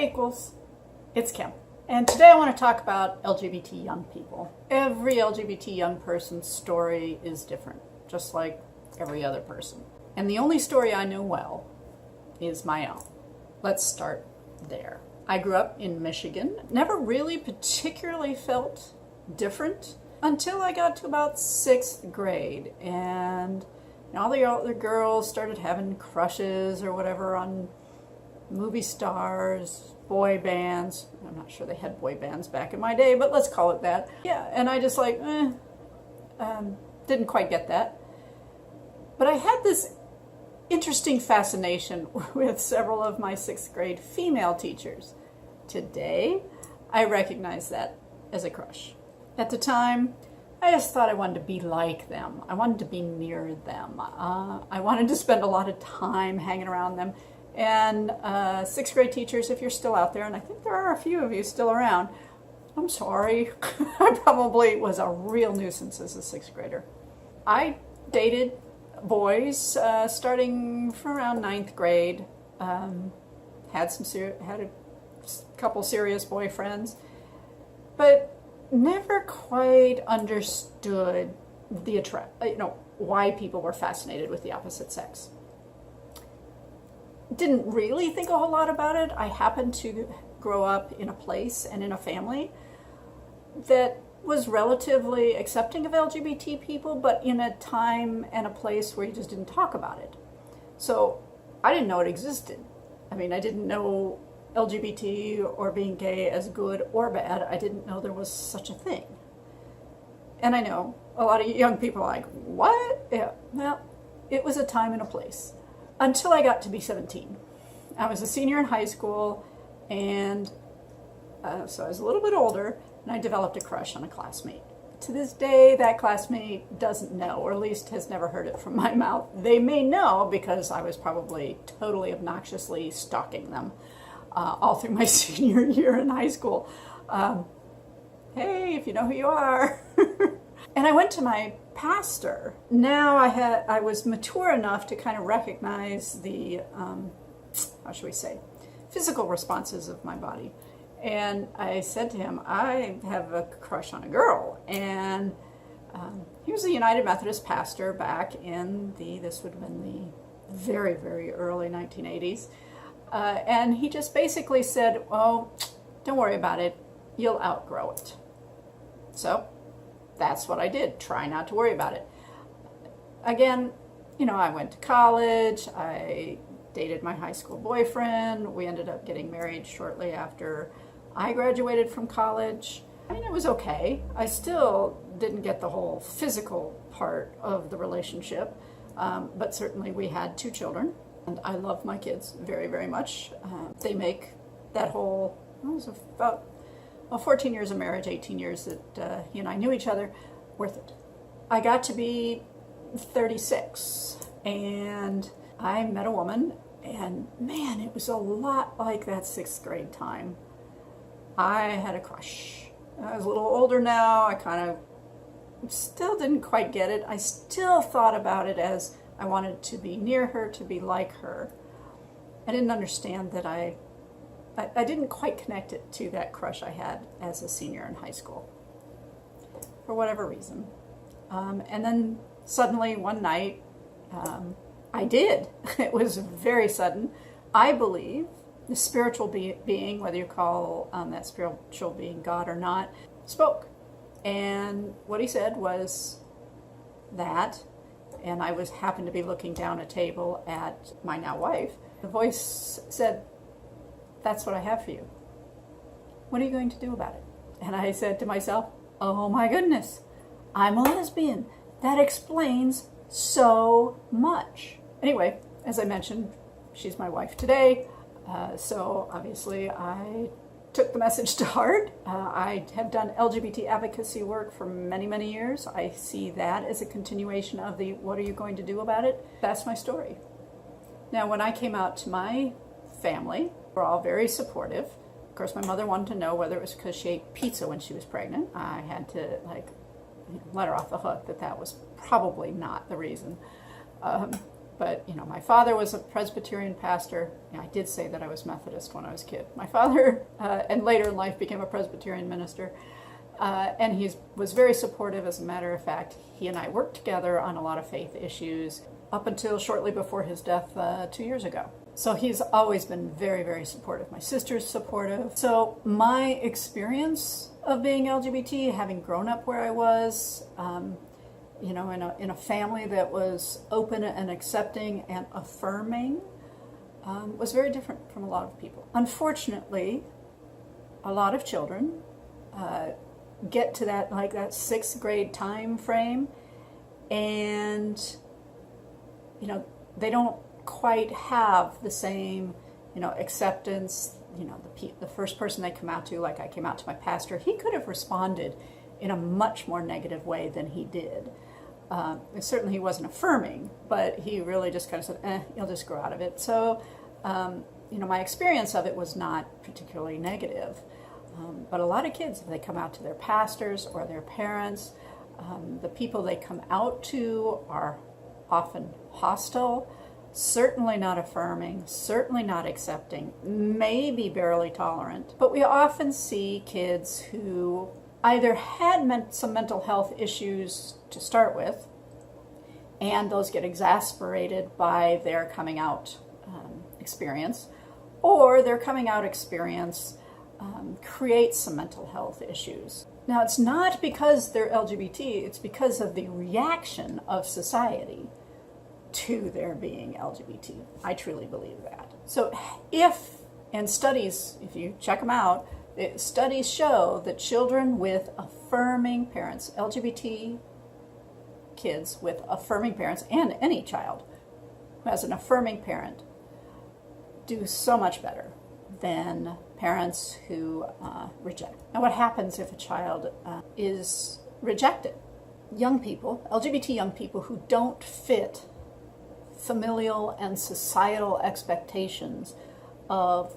Hey Equals, it's Kim. And today I want to talk about LGBT young people. Every LGBT young person's story is different, just like every other person. And the only story I know well is my own. Let's start there. I grew up in Michigan, never really particularly felt different until I got to about 6th grade. And all the other girls started having crushes or whatever on movie stars, boy bands. I'm not sure they had boy bands back in my day, but let's call it that. Yeah, and I just didn't quite get that. But I had this interesting fascination with several of my 6th grade female teachers. Today, I recognize that as a crush. At the time, I just thought I wanted to be like them. I wanted to be near them. I wanted to spend a lot of time hanging around them. And 6th grade teachers, if you're still out there, and I think there are a few of you still around, I'm sorry. I probably was a real nuisance as a 6th grader. I dated boys starting from around 9th grade. Had a couple serious boyfriends, but never quite understood the why people were fascinated with the opposite sex. Didn't really think a whole lot about it. I happened to grow up in a place and in a family that was relatively accepting of LGBT people, but in a time and a place where you just didn't talk about it. So I didn't know it existed. I mean, I didn't know LGBT or being gay as good or bad. I didn't know there was such a thing. And I know a lot of young people are like, what? Yeah, well, it was a time and a place. Until I got to be 17. I was a senior in high school, and so I was a little bit older, and I developed a crush on a classmate. To this day, that classmate doesn't know, or at least has never heard it from my mouth. They may know because I was probably totally obnoxiously stalking them all through my senior year in high school. Hey, if you know who you are. And I went to my pastor. Now I was mature enough to kind of recognize the, physical responses of my body. And I said to him, I have a crush on a girl. And he was a United Methodist pastor back in this would have been the very, very early 1980s. And he just basically said, oh, don't worry about it. You'll outgrow it. So that's what I did. Try not to worry about it. Again, I went to college. I dated my high school boyfriend. We ended up getting married shortly after I graduated from college. I mean, it was okay. I still didn't get the whole physical part of the relationship, but certainly we had 2 children, and I love my kids very, very much. They make that whole, it was about 14 years of marriage, 18 years that he and I knew each other, worth it. I got to be 36, and I met a woman, and man, it was a lot like that 6th grade time. I had a crush. I was a little older now. I kind of still didn't quite get it. I still thought about it as I wanted to be near her, to be like her. I didn't understand that I didn't quite connect it to that crush I had as a senior in high school, for whatever reason. And then suddenly one night, I did. It was very sudden. I believe the spiritual being, whether you call that spiritual being God or not, spoke. And what he said was that, and I happened to be looking down a table at my now wife. The voice said, that's what I have for you. What are you going to do about it? And I said to myself, oh my goodness, I'm a lesbian. That explains so much. Anyway, as I mentioned, she's my wife today. So obviously I took the message to heart. I have done LGBT advocacy work for many, many years. I see that as a continuation of the what are you going to do about it? That's my story. Now, when I came out to my family, we're all very supportive. Of course, my mother wanted to know whether it was because she ate pizza when she was pregnant. I had to let her off the hook that was probably not the reason. But, my father was a Presbyterian pastor. I did say that I was Methodist when I was a kid. My father, and later in life, became a Presbyterian minister. And he was very supportive. As a matter of fact, he and I worked together on a lot of faith issues up until shortly before his death 2 years ago. So he's always been very, very supportive. My sister's supportive. So my experience of being LGBT, having grown up where I was, in a family that was open and accepting and affirming, was very different from a lot of people. Unfortunately, a lot of children get to that 6th grade time frame, and they don't quite have the same acceptance. The first person they come out to, like I came out to my pastor, he could have responded in a much more negative way than he did. And certainly he wasn't affirming, but he really just kind of said, you'll just grow out of it. So my experience of it was not particularly negative. But a lot of kids, if they come out to their pastors or their parents, the people they come out to are often hostile, certainly not affirming, certainly not accepting, maybe barely tolerant. But we often see kids who either had some mental health issues to start with, and those get exacerbated by their coming out experience, or their coming out experience creates some mental health issues. Now, it's not because they're LGBT, it's because of the reaction of society to their being LGBT. I truly believe that. So studies, if you check them out, studies show that children with affirming parents, LGBT kids with affirming parents, and any child who has an affirming parent, do so much better than parents who reject. Now, what happens if a child is rejected? Young people, LGBT young people who don't fit familial and societal expectations of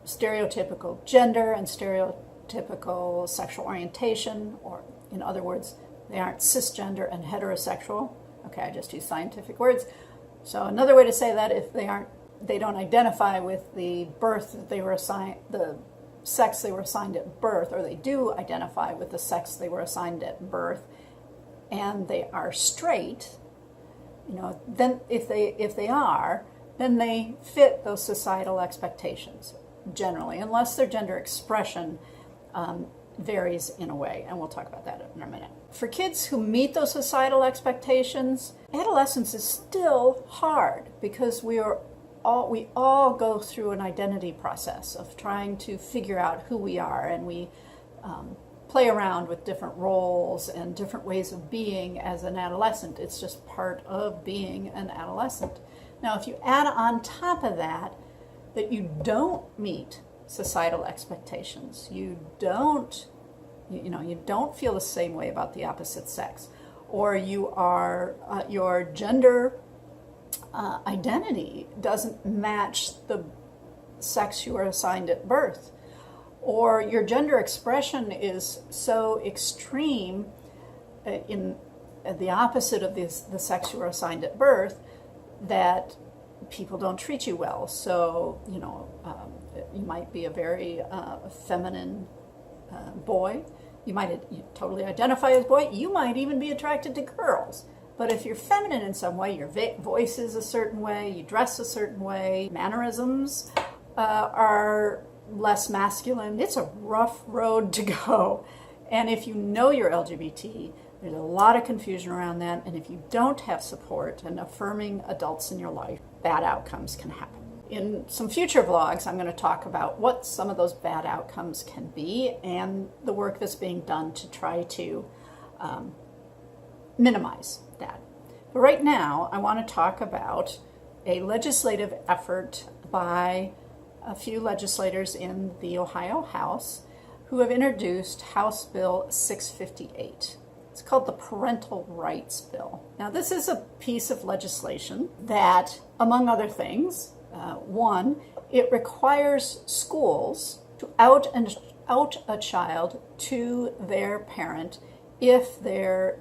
stereotypical gender and stereotypical sexual orientation, or in other words, they aren't cisgender and heterosexual. Okay, I just use scientific words. So another way to say that, if they don't identify with the birth that they were assigned, the sex they were assigned at birth, or they do identify with the sex they were assigned at birth, and they are straight, then if they are, then they fit those societal expectations generally, unless their gender expression varies in a way, and we'll talk about that in a minute. For kids who meet those societal expectations, adolescence is still hard because we all go through an identity process of trying to figure out who we are, and we play around with different roles and different ways of being as an adolescent. It's just part of being an adolescent. Now, if you add on top of that you don't meet societal expectations, you don't feel the same way about the opposite sex, or you are your gender identity doesn't match the sex you were assigned at birth, or your gender expression is so extreme in the opposite of the sex you were assigned at birth that people don't treat you well. So, you might be a very feminine boy. You might totally identify as boy. You might even be attracted to girls. But if you're feminine in some way, your voice is a certain way, you dress a certain way, mannerisms are less masculine. It's a rough road to go. And if you know you're LGBT, there's a lot of confusion around that. And if you don't have support and affirming adults in your life, bad outcomes can happen. In some future vlogs, I'm going to talk about what some of those bad outcomes can be and the work that's being done to try to minimize that. But right now, I want to talk about a legislative effort by a few legislators in the Ohio House who have introduced House Bill 658. It's called the Parental Rights Bill. Now, this is a piece of legislation that, among other things, one, it requires schools to out a child to their parent if they're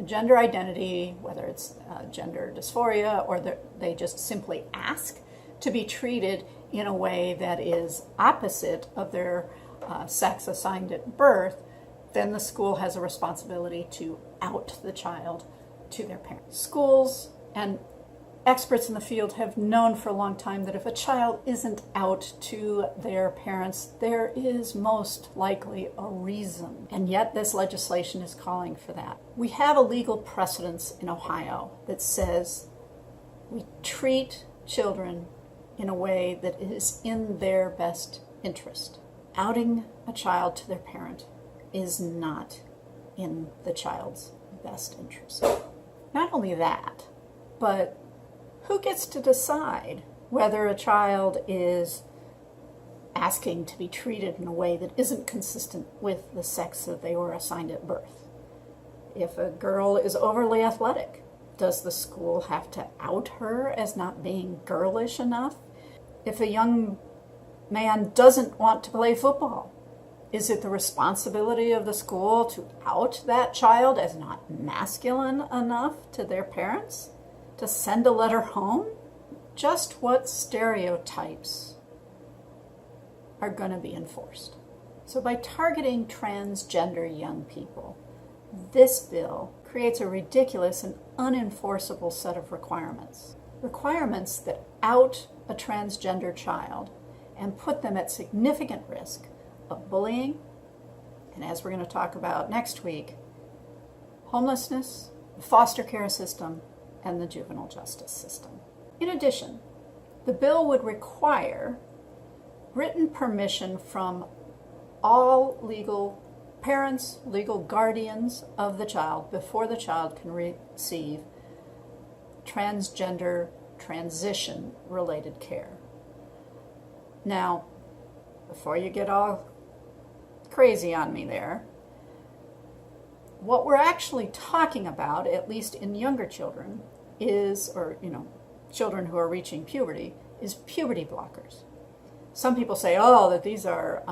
gender identity, whether it's gender dysphoria or they just simply ask to be treated in a way that is opposite of their sex assigned at birth, then the school has a responsibility to out the child to their parents. Schools and experts in the field have known for a long time that if a child isn't out to their parents, there is most likely a reason. And yet this legislation is calling for that. We have a legal precedence in Ohio that says we treat children in a way that is in their best interest. Outing a child to their parent is not in the child's best interest. Not only that, but who gets to decide whether a child is asking to be treated in a way that isn't consistent with the sex that they were assigned at birth? If a girl is overly athletic, does the school have to out her as not being girlish enough? If a young man doesn't want to play football, is it the responsibility of the school to out that child as not masculine enough to their parents? To send a letter home? Just what stereotypes are going to be enforced? So by targeting transgender young people, this bill creates a ridiculous and unenforceable set of requirements. Requirements that out a transgender child and put them at significant risk of bullying, and as we're going to talk about next week, homelessness, the foster care system, and the juvenile justice system. In addition, the bill would require written permission from all legal parents, legal guardians of the child before the child can receive transgender transition-related care. Now, before you get all crazy on me there, what we're actually talking about, at least in younger children, is, or children who are reaching puberty, is puberty blockers. Some people say, oh, that these are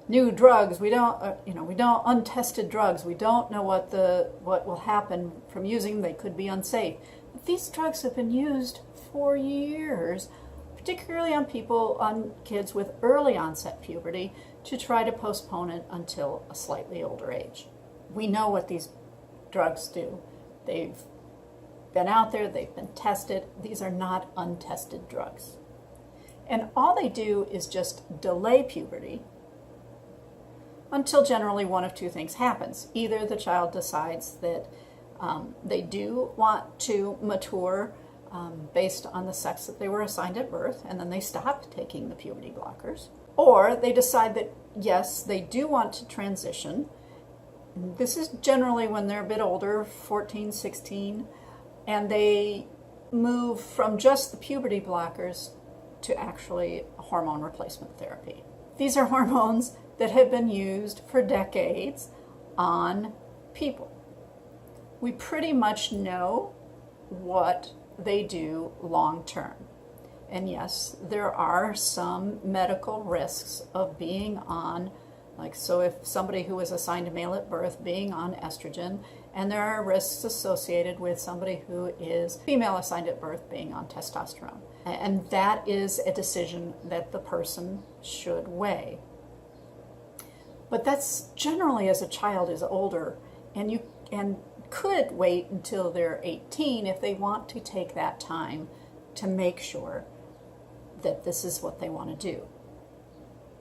new drugs. We don't untested drugs. We don't know what will happen from using them. They could be unsafe. But these drugs have been used for years, particularly on kids with early onset puberty, to try to postpone it until a slightly older age. We know what these drugs do. They've been out there, they've been tested. These are not untested drugs. And all they do is just delay puberty until generally one of two things happens. Either the child decides that they do want to mature based on the sex that they were assigned at birth, and then they stop taking the puberty blockers. Or they decide that, yes, they do want to transition. This is generally when they're a bit older, 14, 16, and they move from just the puberty blockers to actually hormone replacement therapy. These are hormones that have been used for decades on people. We pretty much know what they do long term. And yes, there are some medical risks of being on, so if somebody who was assigned a male at birth being on estrogen, and there are risks associated with somebody who is female assigned at birth being on testosterone. And that is a decision that the person should weigh. But that's generally as a child is older, and could wait until they're 18 if they want to take that time to make sure that this is what they want to do.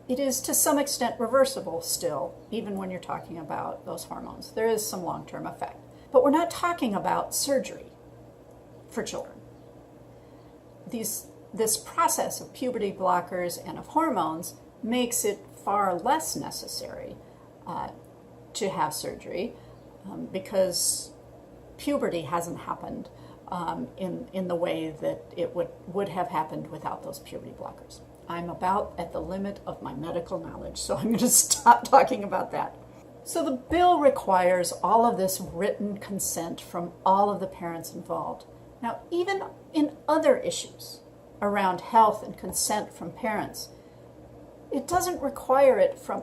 It is to some extent reversible still, even when you're talking about those hormones. There is some long-term effect. But we're not talking about surgery for children. This process of puberty blockers and of hormones makes it far less necessary to have surgery because puberty hasn't happened in the way that it would have happened without those puberty blockers. I'm about at the limit of my medical knowledge, so I'm going to stop talking about that. So the bill requires all of this written consent from all of the parents involved. Now, even in other issues around health and consent from parents, it doesn't require it from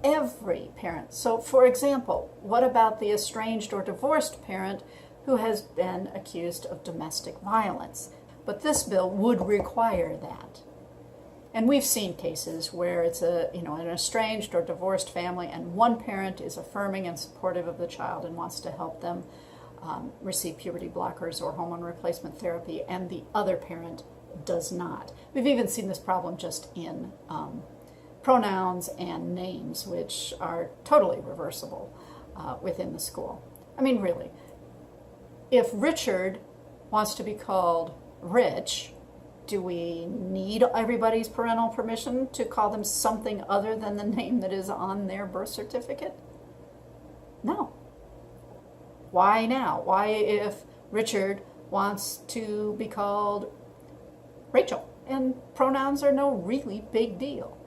every parent. So, for example, what about the estranged or divorced parent who has been accused of domestic violence? But this bill would require that. And we've seen cases where it's an estranged or divorced family, and one parent is affirming and supportive of the child and wants to help them receive puberty blockers or hormone replacement therapy, and the other parent does not. We've even seen this problem just in pronouns and names, which are totally reversible within the school. I mean, really, if Richard wants to be called Rich, do we need everybody's parental permission to call them something other than the name that is on their birth certificate? No. Why now? Why, if Richard wants to be called Rachel? And pronouns are no really big deal.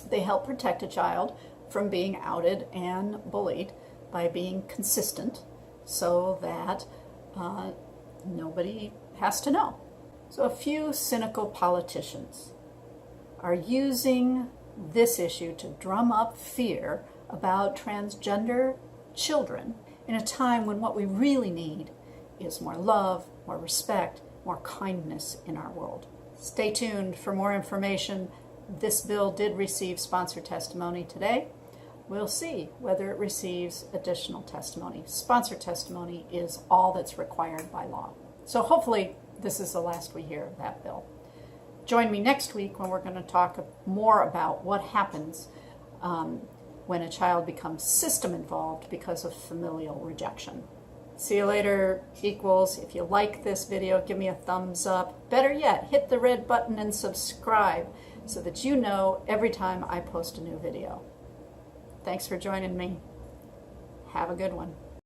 They help protect a child from being outed and bullied by being consistent so that nobody has to know. So a few cynical politicians are using this issue to drum up fear about transgender children in a time when what we really need is more love, more respect, more kindness in our world. Stay tuned for more information. This bill did receive sponsor testimony today. We'll see whether it receives additional testimony. Sponsor testimony is all that's required by law. So hopefully this is the last we hear of that bill. Join me next week when we're going to talk more about what happens when a child becomes system involved because of familial rejection. See you later, equals. If you like this video, give me a thumbs up. Better yet, hit the red button and subscribe so that you know every time I post a new video. Thanks for joining me. Have a good one.